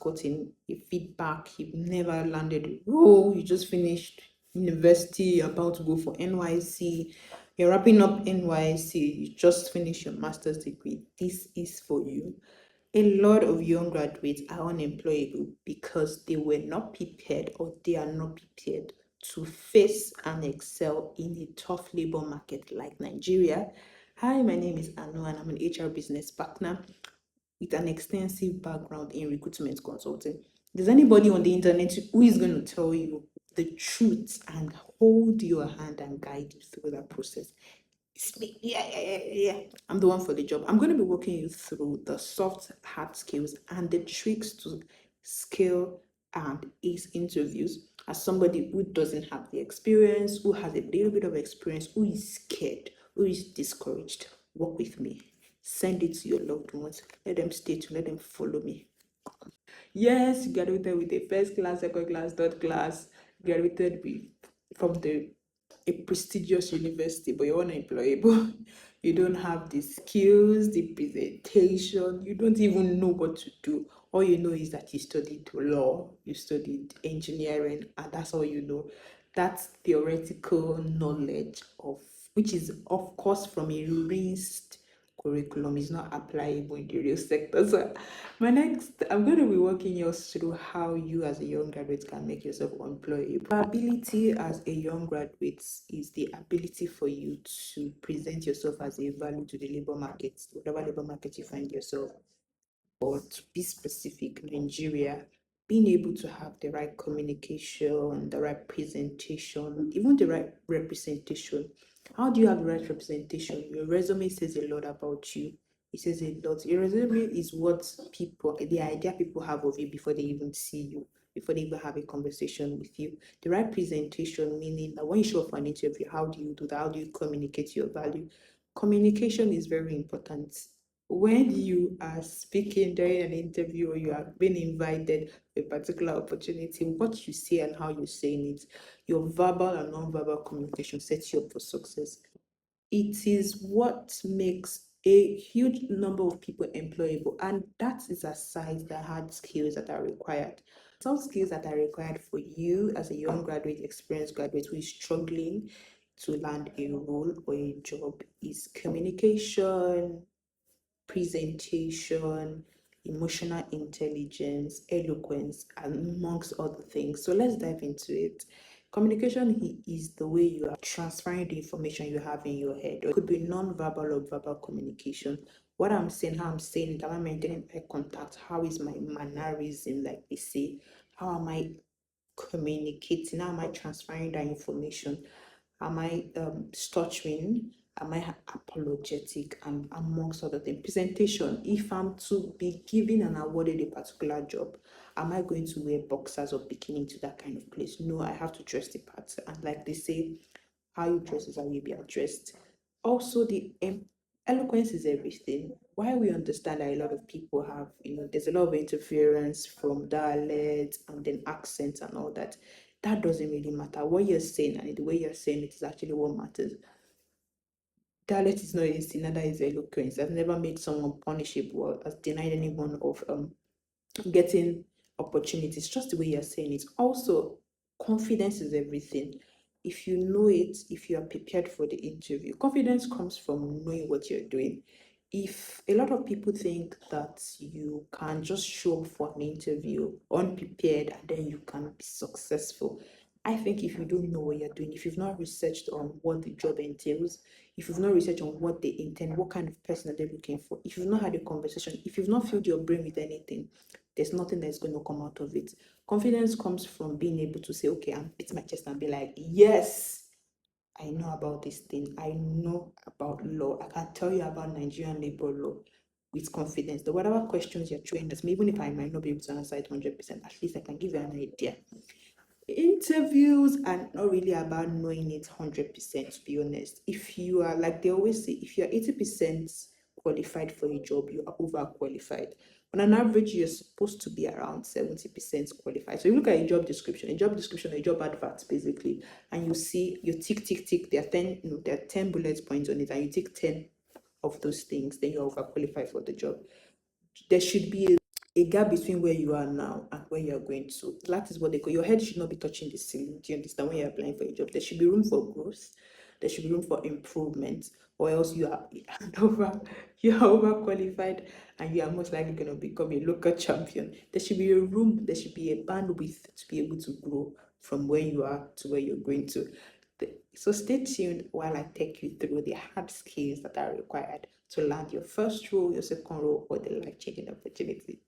gotten a feedback, you've never landed a role, you just finished university, you're about to go for NYC, you're wrapping up NYC, you just finished your master's degree. This is for you. A lot of young graduates are unemployable because they were not prepared or they are not prepared to face and excel in a tough labor market like Nigeria. Hi, my name is Anu and I'm an HR business partner with an extensive background in recruitment consulting. There's anybody on the internet who is going to tell you the truth and hold your hand and guide you through that process. It's me. Yeah. I'm the one for the job. I'm going to be walking you through the soft hard skills and the tricks to scale and ace interviews as somebody who doesn't have the experience, who has a little bit of experience, who is scared, who is discouraged. Work with me. Send it to your loved ones. Let them stay tuned. Let them follow me. Yes, you graduated with a first class, second class, third class. Graduated with from a prestigious university, but you're unemployable. You don't have the skills, the presentation. You don't even know what to do. All you know is that you studied law, you studied engineering, and that's all you know. That's theoretical knowledge of which is of course from a rinsed curriculum, is not applicable in the real sector. So I'm going to be walking you through how you as a young graduate can make yourself employable. Ability as a young graduate is the ability for you to present yourself as a value to the labor market, whatever labor market you find yourself, or to be specific, Nigeria, being able to have the right communication, the right presentation, even the right representation. How do you have the right representation? Your resume says a lot about you. It says a lot. Your resume is what people, the idea people have of you before they even see you, before they even have a conversation with you. The right presentation, meaning that when you show up for an interview, how do you do that? How do you communicate your value? Communication is very important. When you are speaking during an interview or you have been invited for a particular opportunity, what you say and how you're saying it, your verbal and non-verbal communication sets you up for success. It is what makes a huge number of people employable, and that is aside the hard skills that are required. Soft skills that are required for you as a young graduate, experienced graduate who is struggling to land a role or a job is communication, presentation, emotional intelligence, eloquence, and amongst other things. So let's dive into it. Communication is the way you are transferring the information you have in your head. Or it could be non-verbal or verbal communication. What I'm saying, how I'm saying it, am I maintaining eye contact? How is my mannerism, like they say? How am I communicating? How am I transferring that information? Am I stuttering? Am I apologetic? And amongst other things, presentation. If I'm to be given and awarded a particular job, am I going to wear boxers or bikini to that kind of place? No, I have to dress the part. And like they say, how you dress is how you be addressed. Also, the eloquence is everything. Why we understand that a lot of people have, there's a lot of interference from dialect and then accents and all that. That doesn't really matter. What you're saying and the way you're saying it is actually what matters. Dialect is not easy, neither is eloquence. I've never made someone punishable or has denied anyone of getting opportunities. Just the way you're saying it. Also, confidence is everything. If you know it, if you are prepared for the interview, confidence comes from knowing what you're doing. If a lot of people think that you can just show up for an interview unprepared and then you can be successful, I think if you don't know what you're doing, if you've not researched on what the job entails, if you've not researched on what they intend, what kind of person are they looking for, if you've not had a conversation, if you've not filled your brain with anything, there's nothing that's going to come out of it. Confidence comes from being able to say, okay, I'm beat my chest and be like, yes, I know about this thing. I know about law. I can tell you about Nigerian labor law with confidence. The whatever questions you're throwing at me, even if I might not be able to answer it 100%, at least I can give you an idea. Interviews are not really about knowing it 100%, to be honest. If you are, like they always say, if you're 80% qualified for a job, you are overqualified. On an average, you're supposed to be around 70% qualified. So you look at a job advert, basically, and you see you tick, there are 10, there are 10 bullet points on it, and you tick 10 of those things, then you're overqualified for the job. There should be a gap between where you are now and where you are going to. That is what they call, your head should not be touching the ceiling. Do you understand? When you're applying for a job, there should be room for growth, there should be room for improvement, or else you are you are overqualified and you are most likely going to become a local champion. There should be a room, there should be a bandwidth to be able to grow from where you are to where you're going to. So stay tuned while I take you through the hard skills that are required to land your first role, your second role, or the life-changing opportunity.